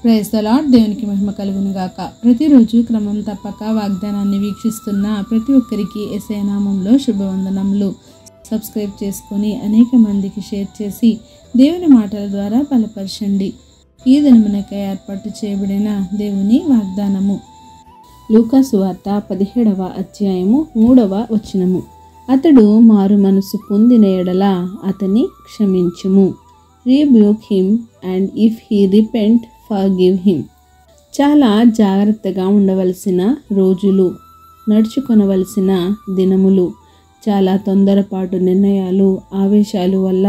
Praise the lord. దేవునికి మహిమ కలుగును గాక. ప్రతిరోజు క్రమం తప్పక వాగ్దానాన్ని వీక్షిస్తున్న ప్రతి ఒక్కరికి యేసయ్య నామములో శుభవందనములు. సబ్స్క్రైబ్ చేసుకొని అనేక మందికి షేర్ చేసి దేవుని మాటల ద్వారా బలపరచండి. ఈ దినమునకై ఏర్పాటు చేయబడిన దేవుని వాగ్దానము లూకా సువార్త 17వ అధ్యాయము 3వ వచనము. అతడు మారు మనసు పొందిన ఎడల అతని క్షమించుము. Rebuke him and if he repent forgive him. చాలా జాగ్రత్తగా ఉండవలసిన రోజులు, నడుచుకొనవలసిన దినములు. చాలా తొందరపాటు నిర్ణయాలు, ఆవేశాలు వల్ల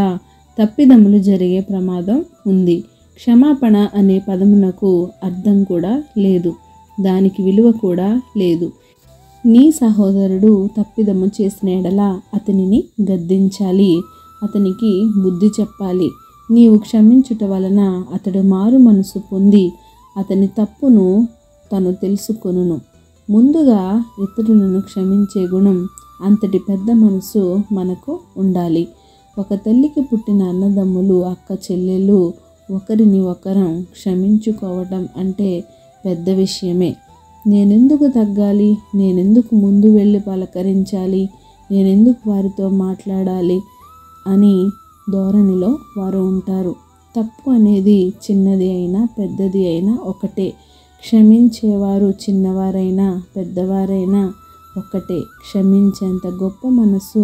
తప్పిదములు జరిగే ప్రమాదం ఉంది. క్షమాపణ అనే పదమునకు అర్థం కూడా లేదు, దానికి విలువ కూడా లేదు. నీ సహోదరుడు తప్పిదము చేసిన ఎడల అతనిని గద్దించాలి, అతనికి బుద్ధి చెప్పాలి. నీవు క్షమించుట వలన అతడు మారు మనసు పొంది అతని తప్పును తను తెలుసుకొనును. ముందుగా ఇతరులను క్షమించే గుణం, అంతటి పెద్ద మనసు మనకు ఉండాలి. ఒక తల్లికి పుట్టిన అన్నదమ్ములు, అక్క చెల్లెళ్ళు ఒకరిని ఒకరం క్షమించుకోవటం అంటే పెద్ద విషయమే. నేనెందుకు తగ్గాలి, నేనెందుకు ముందు వెళ్ళి పలకరించాలి, నేనెందుకు వారితో మాట్లాడాలి అని ధోరణిలో వారు ఉంటారు. తప్పు అనేది చిన్నది అయినా పెద్దది అయినా ఒకటే. క్షమించేవారు చిన్నవారైనా పెద్దవారైనా ఒక్కటే. క్షమించేంత గొప్ప మనసు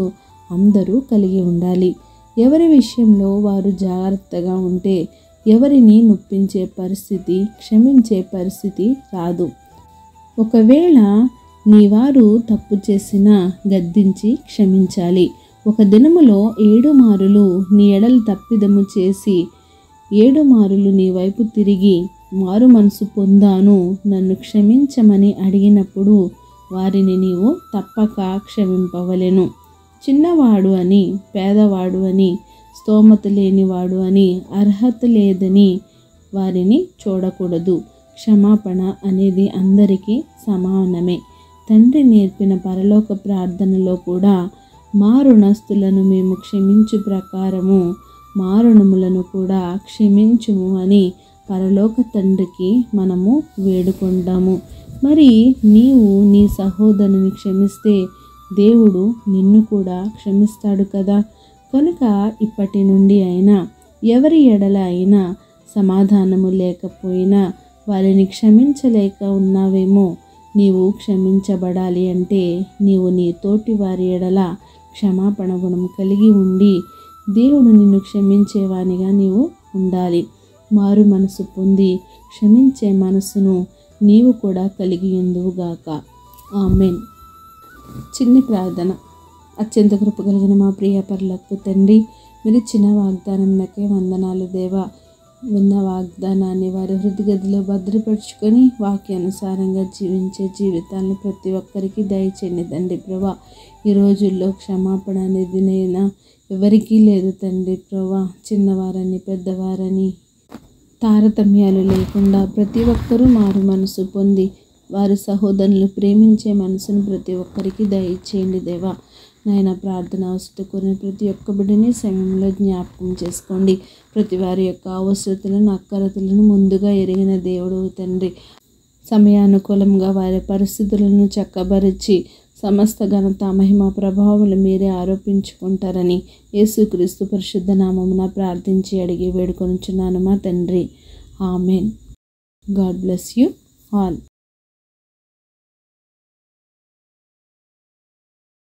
అందరూ కలిగి ఉండాలి. ఎవరి విషయంలో వారు జాగ్రత్తగా ఉంటే ఎవరిని నొప్పించే పరిస్థితి, క్షమించే పరిస్థితి రాదు. ఒకవేళ నీవారు తప్పు చేసినా గద్దించి క్షమించాలి. ఒక దినములో 7 మారులు నీ ఎడల తప్పిదము చేసి 7 మారులు నీ వైపు తిరిగి మారు మనసు పొందాను, నన్ను క్షమించమని అడిగినప్పుడు వారిని నీవు తప్పక క్షమింపవలెను. చిన్నవాడు అని, పేదవాడు అని, స్తోమత లేనివాడు అని, అర్హత లేదని వారిని చూడకూడదు. క్షమాపణ అనేది అందరికీ సమానమే. తండ్రి నేర్పిన పరలోక ప్రార్థనలో కూడా మా రుణస్థులను మేము క్షమించు ప్రకారము మా రుణములను కూడా క్షమించుము అని పరలోక తండ్రికి మనము వేడుకుంటాము. మరి నీవు నీ సహోదరుని క్షమిస్తే దేవుడు నిన్ను కూడా క్షమిస్తాడు కదా. కనుక ఇప్పటి నుండి అయినా ఎవరి ఎడల అయినా సమాధానము లేకపోయినా, వారిని క్షమించలేక ఉన్నావేమో, నీవు క్షమించబడాలి అంటే నీవు నీ తోటి వారి ఎడల క్షమాపణ గుణం కలిగి ఉండి దేవుడు నిన్ను క్షమించేవానిగా నీవు ఉండాలి. మారు మనసు పొంది క్షమించే మనసును నీవు కూడా కలిగి ఉందువుగాక. ఆమేన్. చిన్ని ప్రార్థన. అత్యంత కృప కలిగిన మా ప్రియ పరలోకపు తండ్రి, మీరు ఇచ్చిన వాగ్దానంకే వందనాలు దేవా. విన్న వాగ్దానాన్ని వారి హృదయగదిలో భద్రపరుచుకొని వాక్యానుసారంగా జీవించే జీవితాలను ప్రతి ఒక్కరికి దయచేయండి తండ్రి ప్రభా. ఈ రోజుల్లో క్షమాపణ అనేది నైనా ఎవరికీ లేదు తండ్రి ప్రభా. చిన్నవారని పెద్దవారని తారతమ్యాలు లేకుండా ప్రతి ఒక్కరూ మారు మనసు పొంది వారి సహోదరులను ప్రేమించే మనసును ప్రతి ఒక్కరికి దయచేయండి దేవా. నాయన ప్రార్థన అవసరం కోరిన ప్రతి ఒక్క బిడ్డని సమయంలో జ్ఞాపకం చేసుకోండి. ప్రతి వారి యొక్క అవసరతలను, అక్కరతలను ముందుగా ఎరిగిన దేవుడు తండ్రి. సమయానుకూలంగా వారి పరిస్థితులను చక్కబరిచి సమస్త ఘనత, మహిమ, ప్రభావములు మీరే ఆరోపించుకుంటారని యేసుక్రీస్తు పరిశుద్ధ నామమున ప్రార్థించి అడిగి వేడుకొనుచున్నాను మా తండ్రి. Amen. God bless you all.